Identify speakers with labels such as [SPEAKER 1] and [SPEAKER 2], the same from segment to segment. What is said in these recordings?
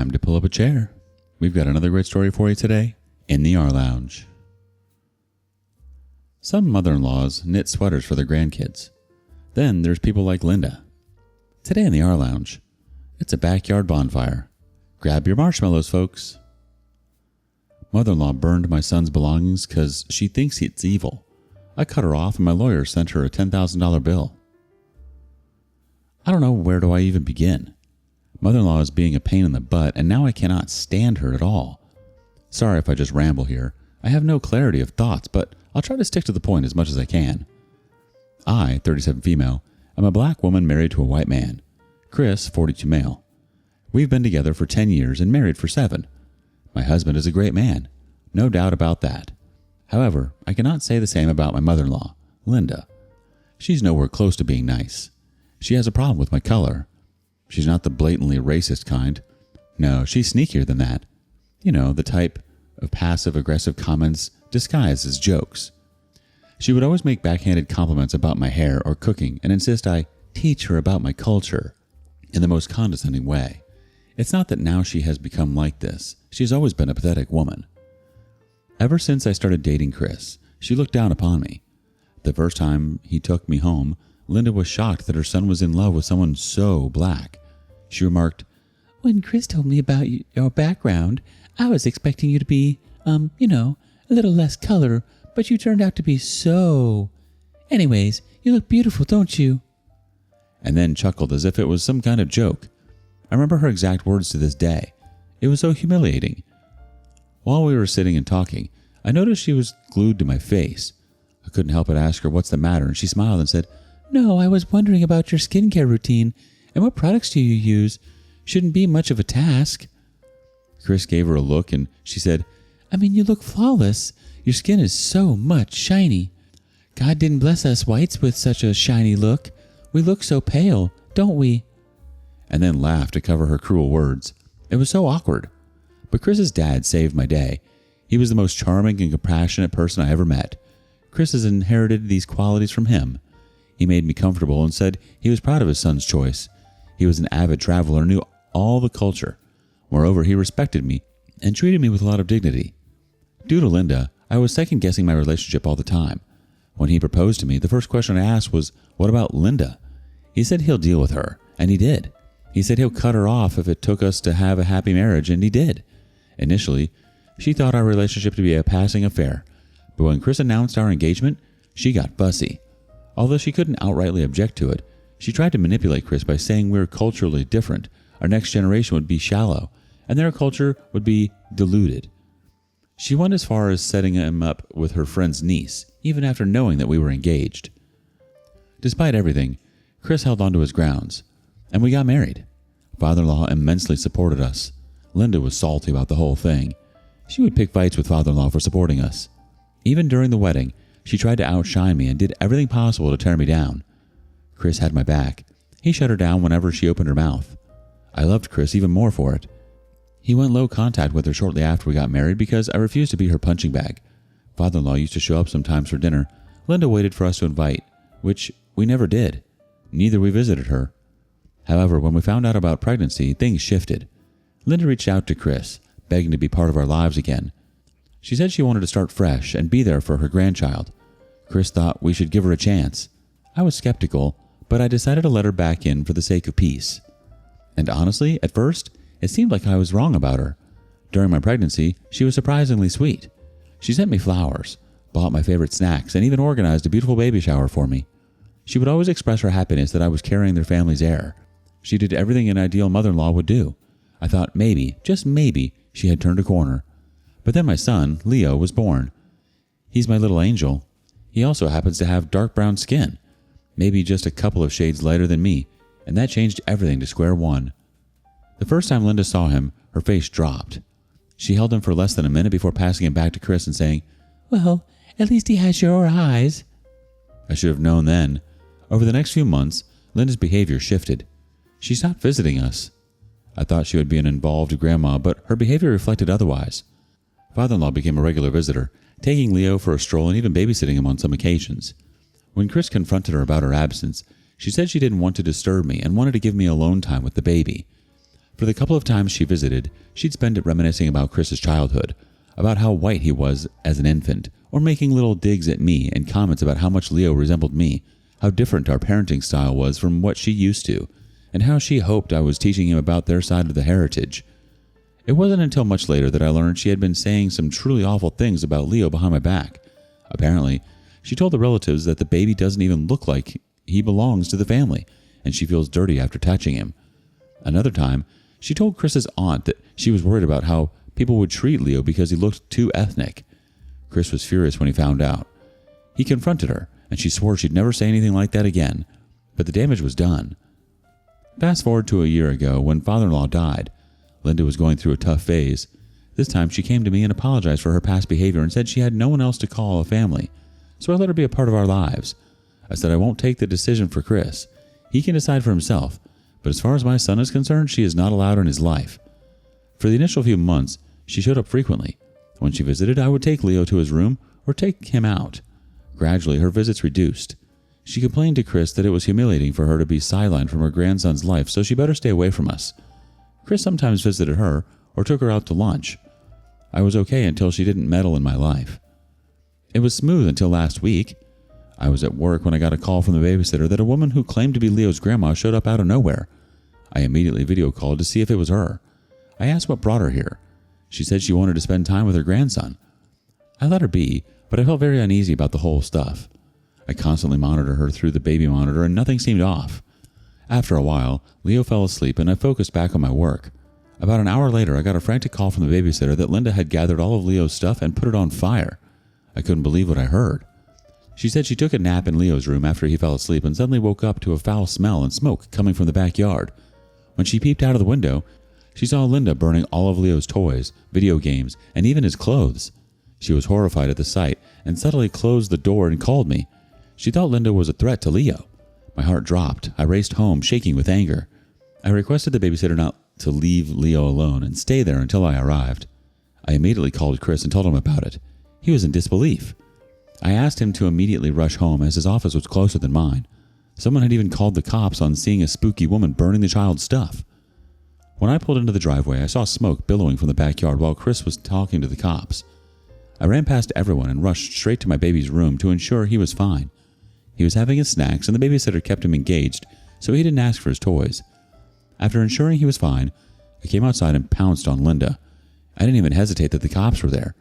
[SPEAKER 1] Time to pull up a chair. We've got another great story for you today in the rLounge. Some mother-in-laws knit sweaters for their grandkids. Then there's people like Linda. Today in the rLounge, it's a backyard bonfire. Grab your marshmallows, folks. Mother-in-law burned my son's belongings because she thinks it's evil. I cut her off and my lawyer sent her a $10,000 bill. I don't know where do I even begin. Mother-in-law is being a pain in the butt, and now I cannot stand her at all. Sorry if I just ramble here. I have no clarity of thoughts, but I'll try to stick to the point as much as I can. I, 37 female, am a black woman married to a white man. Chris, 42 male. We've been together for 10 years and married for 7. My husband is a great man. No doubt about that. However, I cannot say the same about my mother-in-law, Linda. She's nowhere close to being nice. She has a problem with my color. She's not the blatantly racist kind. No, she's sneakier than that. You know, the type of passive-aggressive comments disguised as jokes. She would always make backhanded compliments about my hair or cooking and insist I teach her about my culture in the most condescending way. It's not that now she has become like this. She's always been a pathetic woman. Ever since I started dating Chris, she looked down upon me. The first time he took me home, Linda was shocked that her son was in love with someone so black. She remarked, "When Chris told me about your background, I was expecting you to be, a little less color, but you turned out to be so... Anyways, you look beautiful, don't you?" And then chuckled as if it was some kind of joke. I remember her exact words to this day. It was so humiliating. While we were sitting and talking, I noticed she was glued to my face. I couldn't help but ask her what's the matter, and she smiled and said, "No, I was wondering about your skincare routine and what products do you use. Shouldn't be much of a task." Chris gave her a look and she said, "You look flawless. Your skin is so much shiny. God didn't bless us whites with such a shiny look. We look so pale, don't we?" And then laughed to cover her cruel words. It was so awkward. But Chris's dad saved my day. He was the most charming and compassionate person I ever met. Chris has inherited these qualities from him. He made me comfortable and said he was proud of his son's choice. He was an avid traveler and knew all the culture. Moreover, he respected me and treated me with a lot of dignity. Due to Linda, I was second-guessing my relationship all the time. When he proposed to me, the first question I asked was, "What about Linda?" He said he'll deal with her, and he did. He said he'll cut her off if it took us to have a happy marriage, and he did. Initially, she thought our relationship to be a passing affair, but when Chris announced our engagement, she got fussy. Although she couldn't outrightly object to it, she tried to manipulate Chris by saying we were culturally different, our next generation would be shallow, and their culture would be diluted. She went as far as setting him up with her friend's niece, even after knowing that we were engaged. Despite everything, Chris held on to his grounds, and we got married. Father-in-law immensely supported us. Linda was salty about the whole thing. She would pick fights with father-in-law for supporting us. Even during the wedding, she tried to outshine me and did everything possible to tear me down. Chris had my back. He shut her down whenever she opened her mouth. I loved Chris even more for it. He went low contact with her shortly after we got married because I refused to be her punching bag. Father-in-law used to show up sometimes for dinner. Linda waited for us to invite, which we never did. Neither we visited her. However, when we found out about pregnancy, things shifted. Linda reached out to Chris, begging to be part of our lives again. She said she wanted to start fresh and be there for her grandchild. Chris thought we should give her a chance. I was skeptical, but I decided to let her back in for the sake of peace. And honestly, at first, it seemed like I was wrong about her. During my pregnancy, she was surprisingly sweet. She sent me flowers, bought my favorite snacks, and even organized a beautiful baby shower for me. She would always express her happiness that I was carrying their family's heir. She did everything an ideal mother-in-law would do. I thought maybe, just maybe, she had turned a corner. But then my son, Leo, was born. He's my little angel. He also happens to have dark brown skin, maybe just a couple of shades lighter than me, and that changed everything to square one. The first time Linda saw him, her face dropped. She held him for less than a minute before passing him back to Chris and saying, "Well, at least he has your eyes." I should have known then. Over the next few months, Linda's behavior shifted. She stopped visiting us. I thought she would be an involved grandma, but her behavior reflected otherwise. Father-in-law became a regular visitor, taking Leo for a stroll and even babysitting him on some occasions. When Chris confronted her about her absence, she said she didn't want to disturb me and wanted to give me alone time with the baby. For the couple of times she visited, she'd spend it reminiscing about Chris's childhood, about how white he was as an infant, or making little digs at me and comments about how much Leo resembled me, how different our parenting style was from what she used to, and how she hoped I was teaching him about their side of the heritage. It wasn't until much later that I learned she had been saying some truly awful things about Leo behind my back. Apparently, she told the relatives that the baby doesn't even look like he belongs to the family, and she feels dirty after touching him. Another time, she told Chris's aunt that she was worried about how people would treat Leo because he looked too ethnic. Chris was furious when he found out. He confronted her, and she swore she'd never say anything like that again, but the damage was done. Fast forward to a year ago when father-in-law died. Linda was going through a tough phase. This time she came to me and apologized for her past behavior and said she had no one else to call a family, so I let her be a part of our lives. I said I won't take the decision for Chris. He can decide for himself, but as far as my son is concerned, she is not allowed in his life. For the initial few months, she showed up frequently. When she visited, I would take Leo to his room or take him out. Gradually, her visits reduced. She complained to Chris that it was humiliating for her to be sidelined from her grandson's life, so she better stay away from us. Chris sometimes visited her or took her out to lunch. I was okay until she didn't meddle in my life. It was smooth until last week. I was at work when I got a call from the babysitter that a woman who claimed to be Leo's grandma showed up out of nowhere. I immediately video called to see if it was her. I asked what brought her here. She said she wanted to spend time with her grandson. I let her be, but I felt very uneasy about the whole stuff. I constantly monitored her through the baby monitor and nothing seemed off. After a while, Leo fell asleep and I focused back on my work. About an hour later, I got a frantic call from the babysitter that Linda had gathered all of Leo's stuff and put it on fire. I couldn't believe what I heard. She said she took a nap in Leo's room after he fell asleep and suddenly woke up to a foul smell and smoke coming from the backyard. When she peeped out of the window, she saw Linda burning all of Leo's toys, video games, and even his clothes. She was horrified at the sight and suddenly closed the door and called me. She thought Linda was a threat to Leo. My heart dropped. I raced home, shaking with anger. I requested the babysitter not to leave Leo alone and stay there until I arrived. I immediately called Chris and told him about it. He was in disbelief. I asked him to immediately rush home as his office was closer than mine. Someone had even called the cops on seeing a spooky woman burning the child's stuff. When I pulled into the driveway, I saw smoke billowing from the backyard while Chris was talking to the cops. I ran past everyone and rushed straight to my baby's room to ensure he was fine. He was having his snacks and the babysitter kept him engaged, so he didn't ask for his toys. After ensuring he was fine, I came outside and pounced on Linda. I didn't even hesitate that the cops were there.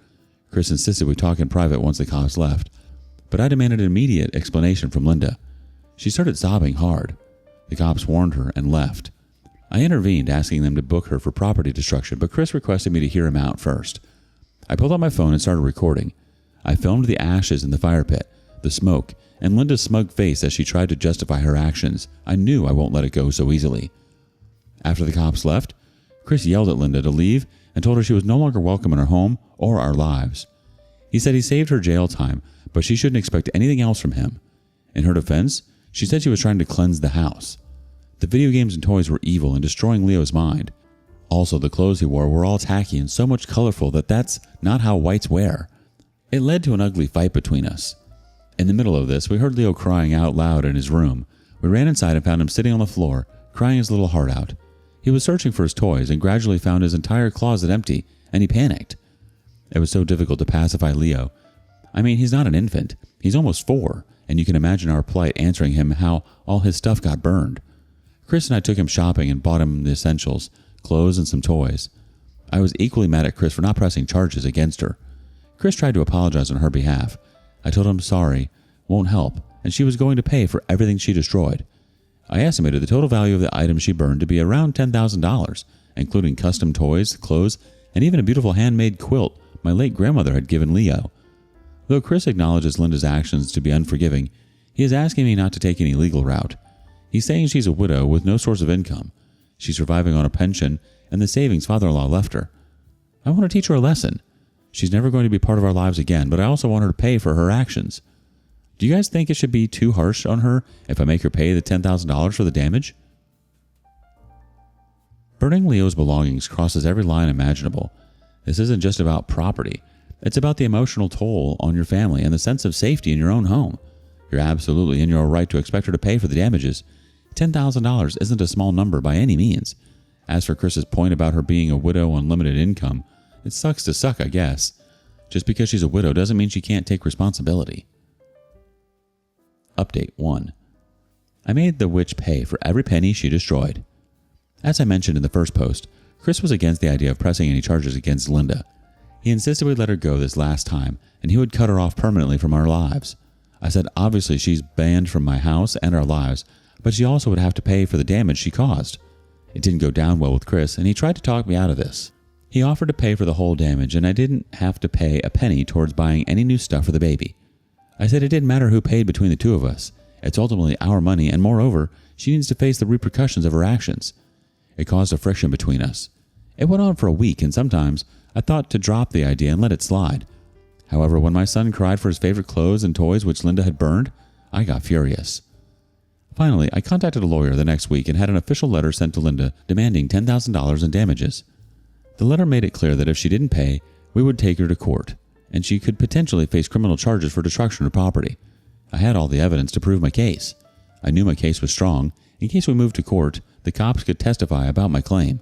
[SPEAKER 1] Chris insisted we talk in private once the cops left, but I demanded an immediate explanation from Linda. She started sobbing hard. The cops warned her and left. I intervened, asking them to book her for property destruction, but Chris requested me to hear him out first. I pulled out my phone and started recording. I filmed the ashes in the fire pit, the smoke, and Linda's smug face as she tried to justify her actions. I knew I won't let it go so easily. After the cops left, Chris yelled at Linda to leave and told her she was no longer welcome in our home or our lives. He said he saved her jail time, but she shouldn't expect anything else from him. In her defense, she said she was trying to cleanse the house. The video games and toys were evil and destroying Leo's mind. Also, the clothes he wore were all tacky and so much colorful that that's not how whites wear. It led to an ugly fight between us. In the middle of this, we heard Leo crying out loud in his room. We ran inside and found him sitting on the floor, crying his little heart out. He was searching for his toys and gradually found his entire closet empty, and he panicked. It was so difficult to pacify Leo. I mean, he's not an infant. He's almost 4, and you can imagine our plight answering him how all his stuff got burned. Chris and I took him shopping and bought him the essentials, clothes and some toys. I was equally mad at Chris for not pressing charges against her. Chris tried to apologize on her behalf. I told him sorry won't help, and she was going to pay for everything she destroyed. I estimated the total value of the items she burned to be around $10,000, including custom toys, clothes, and even a beautiful handmade quilt my late grandmother had given Leo. Though Chris acknowledges Linda's actions to be unforgiving, he is asking me not to take any legal route. He's saying she's a widow with no source of income. She's surviving on a pension and the savings father-in-law left her. I want to teach her a lesson. She's never going to be part of our lives again, but I also want her to pay for her actions. Do you guys think it should be too harsh on her if I make her pay the $10,000 for the damage? Burning Leo's belongings crosses every line imaginable. This isn't just about property. It's about the emotional toll on your family and the sense of safety in your own home. You're absolutely in your right to expect her to pay for the damages. $10,000 isn't a small number by any means. As for Chris's point about her being a widow on limited income, it sucks to suck, I guess. Just because she's a widow doesn't mean she can't take responsibility. Update 1. I made the witch pay for every penny she destroyed. As I mentioned in the first post, Chris was against the idea of pressing any charges against Linda. He insisted we let her go this last time, and he would cut her off permanently from our lives. I said obviously she's banned from my house and our lives, but she also would have to pay for the damage she caused. It didn't go down well with Chris, and he tried to talk me out of this. He offered to pay for the whole damage, and I didn't have to pay a penny towards buying any new stuff for the baby. I said it didn't matter who paid between the two of us. It's ultimately our money, and moreover, she needs to face the repercussions of her actions. It caused a friction between us. It went on for a week, and sometimes I thought to drop the idea and let it slide. However, when my son cried for his favorite clothes and toys which Linda had burned, I got furious. Finally, I contacted a lawyer the next week and had an official letter sent to Linda demanding $10,000 in damages. The letter made it clear that if she didn't pay, we would take her to court, and she could potentially face criminal charges for destruction of property. I had all the evidence to prove my case. I knew my case was strong. In case we moved to court, the cops could testify about my claim.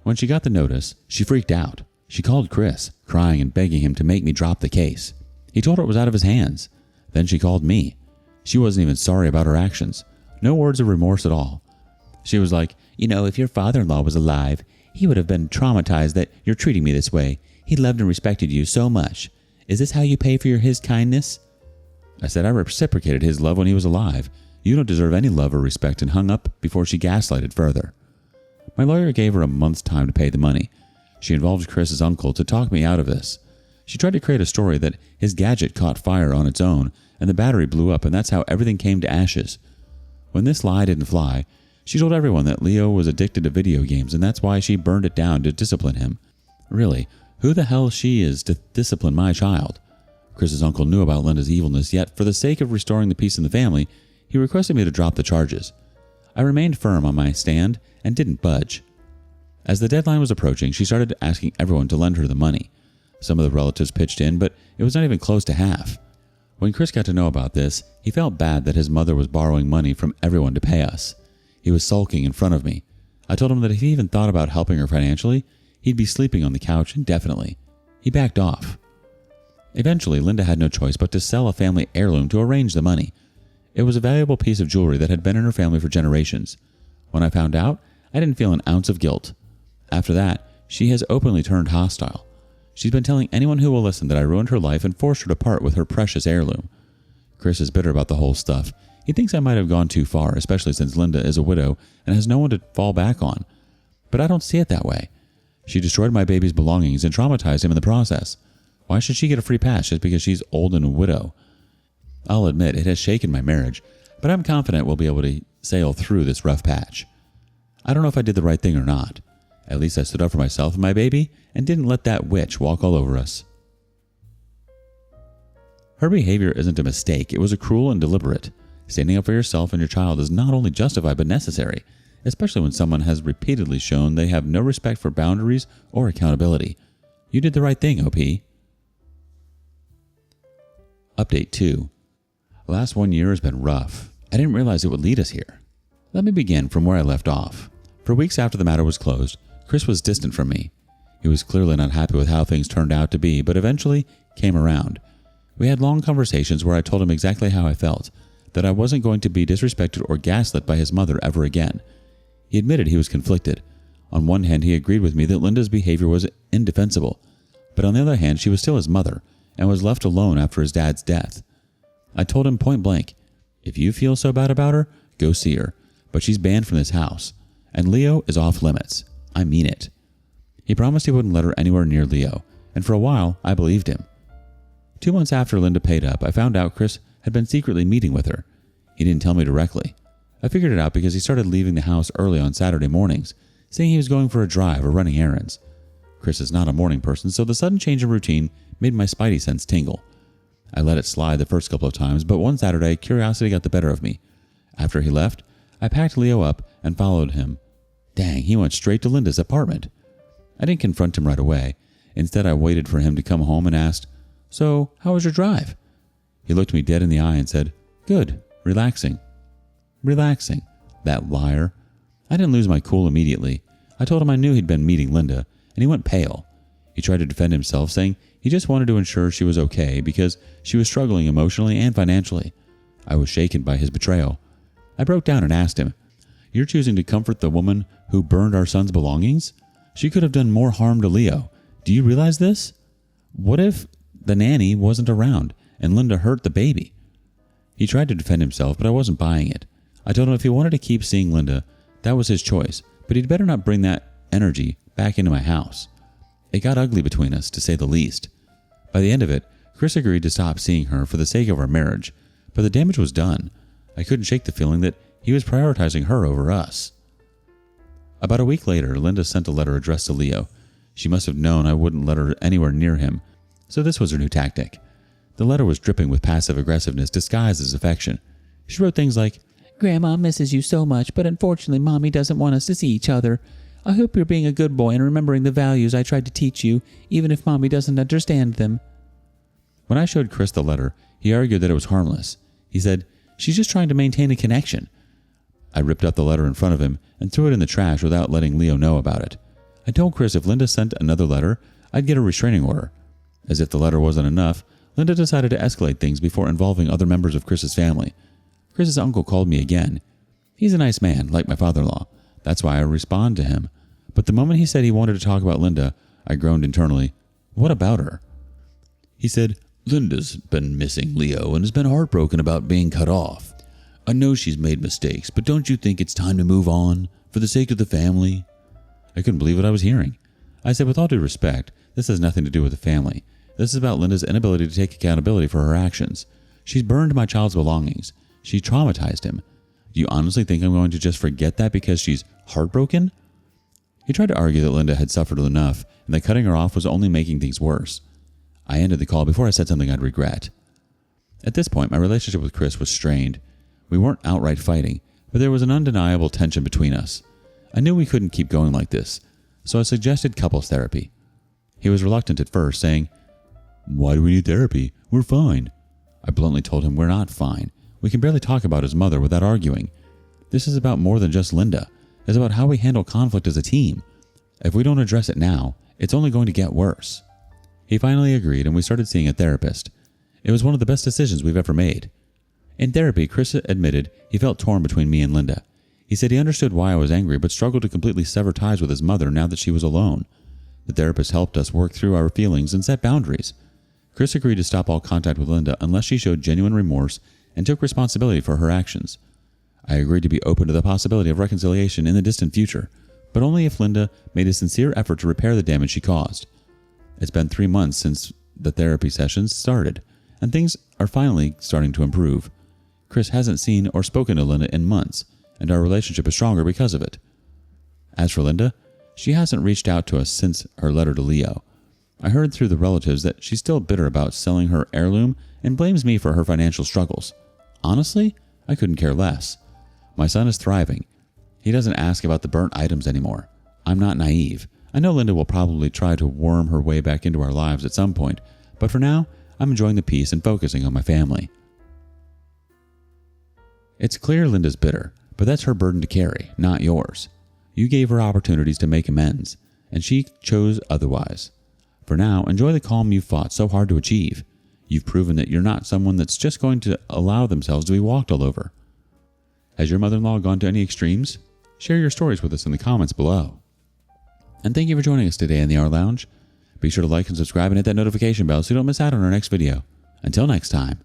[SPEAKER 1] When she got the notice, she freaked out. She called Chris, crying and begging him to make me drop the case. He told her it was out of his hands. Then she called me. She wasn't even sorry about her actions. No words of remorse at all. She was like, if your father-in-law was alive, he would have been traumatized that you're treating me this way. He loved and respected you so much. Is this how you pay for his kindness? I said I reciprocated his love when he was alive. You don't deserve any love or respect, and hung up before she gaslighted further. My lawyer gave her a month's time to pay the money. She involved Chris's uncle to talk me out of this. She tried to create a story that his gadget caught fire on its own and the battery blew up, and that's how everything came to ashes. When this lie didn't fly, she told everyone that Leo was addicted to video games, and that's why she burned it down to discipline him. Really, who the hell she is to discipline my child? Chris's uncle knew about Linda's evilness, yet for the sake of restoring the peace in the family, he requested me to drop the charges. I remained firm on my stand and didn't budge. As the deadline was approaching, she started asking everyone to lend her the money. Some of the relatives pitched in, but it was not even close to half. When Chris got to know about this, he felt bad that his mother was borrowing money from everyone to pay us. He was sulking in front of me. I told him that if he even thought about helping her financially, he'd be sleeping on the couch indefinitely. He backed off. Eventually, Linda had no choice but to sell a family heirloom to arrange the money. It was a valuable piece of jewelry that had been in her family for generations. When I found out, I didn't feel an ounce of guilt. After that, she has openly turned hostile. She's been telling anyone who will listen that I ruined her life and forced her to part with her precious heirloom. Chris is bitter about the whole stuff. He thinks I might have gone too far, especially since Linda is a widow and has no one to fall back on. But I don't see it that way. She destroyed my baby's belongings and traumatized him in the process. Why should she get a free pass just because she's old and a widow? I'll admit it has shaken my marriage, but I'm confident we'll be able to sail through this rough patch. I don't know if I did the right thing or not. At least I stood up for myself and my baby and didn't let that witch walk all over us. Her behavior isn't a mistake. It was cruel and deliberate. Standing up for yourself and your child is not only justified but necessary, especially when someone has repeatedly shown they have no respect for boundaries or accountability. You did the right thing, OP. Update 2. The last 1 year has been rough. I didn't realize it would lead us here. Let me begin from where I left off. For weeks after the matter was closed, Chris was distant from me. He was clearly not happy with how things turned out to be, but eventually came around. We had long conversations where I told him exactly how I felt, that I wasn't going to be disrespected or gaslit by his mother ever again. He admitted he was conflicted. On one hand, he agreed with me that Linda's behavior was indefensible, but on the other hand, she was still his mother and was left alone after his dad's death. I told him point blank, if you feel so bad about her, go see her, but she's banned from this house, and Leo is off limits. I mean it. He promised he wouldn't let her anywhere near Leo, and for a while, I believed him. 2 months after Linda paid up, I found out Chris had been secretly meeting with her. He didn't tell me directly. I figured it out because he started leaving the house early on Saturday mornings, saying he was going for a drive or running errands. Chris is not a morning person, so the sudden change in routine made my spidey sense tingle. I let it slide the first couple of times, but one Saturday, curiosity got the better of me. After he left, I packed Leo up and followed him. Dang, he went straight to Linda's apartment. I didn't confront him right away. Instead, I waited for him to come home and asked, "So, how was your drive?" He looked me dead in the eye and said, "Good, relaxing." Relaxing. That liar. I didn't lose my cool immediately. I told him I knew he'd been meeting Linda, and he went pale. He tried to defend himself, saying he just wanted to ensure she was okay because she was struggling emotionally and financially. I was shaken by his betrayal. I broke down and asked him, "You're choosing to comfort the woman who burned our son's belongings? She could have done more harm to Leo. Do you realize this? What if the nanny wasn't around and Linda hurt the baby?" He tried to defend himself, but I wasn't buying it. I told him if he wanted to keep seeing Linda, that was his choice, but he'd better not bring that energy back into my house. It got ugly between us, to say the least. By the end of it, Chris agreed to stop seeing her for the sake of our marriage, but the damage was done. I couldn't shake the feeling that he was prioritizing her over us. About a week later, Linda sent a letter addressed to Leo. She must have known I wouldn't let her anywhere near him, so this was her new tactic. The letter was dripping with passive aggressiveness disguised as affection. She wrote things like, "Grandma misses you so much, but unfortunately Mommy doesn't want us to see each other. I hope you're being a good boy and remembering the values I tried to teach you, even if Mommy doesn't understand them." When I showed Chris the letter, he argued that it was harmless. He said, "She's just trying to maintain a connection." I ripped up the letter in front of him and threw it in the trash without letting Leo know about it. I told Chris if Linda sent another letter, I'd get a restraining order. As if the letter wasn't enough, Linda decided to escalate things before involving other members of Chris's family. Chris's uncle called me again. He's a nice man, like my father-in-law. That's why I respond to him. But the moment he said he wanted to talk about Linda, I groaned internally. What about her? He said, "Linda's been missing Leo and has been heartbroken about being cut off. I know she's made mistakes, but don't you think it's time to move on, for the sake of the family?" I couldn't believe what I was hearing. I said, with all due respect, this has nothing to do with the family. This is about Linda's inability to take accountability for her actions. She's burned my child's belongings. She traumatized him. Do you honestly think I'm going to just forget that because she's heartbroken? He tried to argue that Linda had suffered enough and that cutting her off was only making things worse. I ended the call before I said something I'd regret. At this point, my relationship with Chris was strained. We weren't outright fighting, but there was an undeniable tension between us. I knew we couldn't keep going like this, so I suggested couples therapy. He was reluctant at first, saying, "Why do we need therapy? We're fine." I bluntly told him we're not fine. We can barely talk about his mother without arguing. This is about more than just Linda. It's about how we handle conflict as a team. If we don't address it now, it's only going to get worse. He finally agreed and we started seeing a therapist. It was one of the best decisions we've ever made. In therapy, Chris admitted he felt torn between me and Linda. He said he understood why I was angry but struggled to completely sever ties with his mother now that she was alone. The therapist helped us work through our feelings and set boundaries. Chris agreed to stop all contact with Linda unless she showed genuine remorse and took responsibility for her actions. I agreed to be open to the possibility of reconciliation in the distant future, but only if Linda made a sincere effort to repair the damage she caused. It's been 3 months since the therapy sessions started, and things are finally starting to improve. Chris hasn't seen or spoken to Linda in months, and our relationship is stronger because of it. As for Linda, she hasn't reached out to us since her letter to Leo. I heard through the relatives that she's still bitter about selling her heirloom and blames me for her financial struggles. Honestly, I couldn't care less. My son is thriving. He doesn't ask about the burnt items anymore. I'm not naive. I know Linda will probably try to worm her way back into our lives at some point, but for now, I'm enjoying the peace and focusing on my family. It's clear Linda's bitter, but that's her burden to carry, not yours. You gave her opportunities to make amends, and she chose otherwise. For now, enjoy the calm you've fought so hard to achieve. You've proven that you're not someone that's just going to allow themselves to be walked all over. Has your mother-in-law gone to any extremes? Share your stories with us in the comments below. And thank you for joining us today in the rLounge. Be sure to like and subscribe and hit that notification bell so you don't miss out on our next video. Until next time.